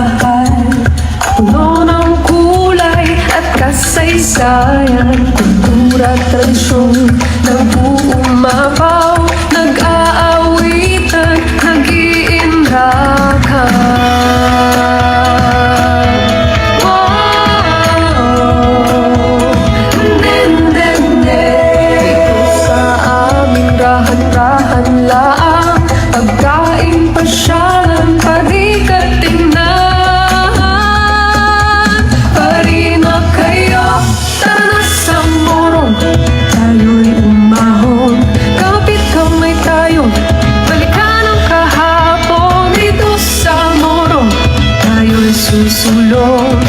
mahal, puno ng kulay at kasaysayan, kultura at tradisyon ng buong Macau, nag-aawitan, nag-iindakan. Rahan-rahan laang, pagkain, pasyalan, parikat, tingnan. Pari na kayo, tara na sa morong, tayo'y umahon, kapit kamay tayo, balikan ang kahapon. Dito sa morong, tayo'y susulong,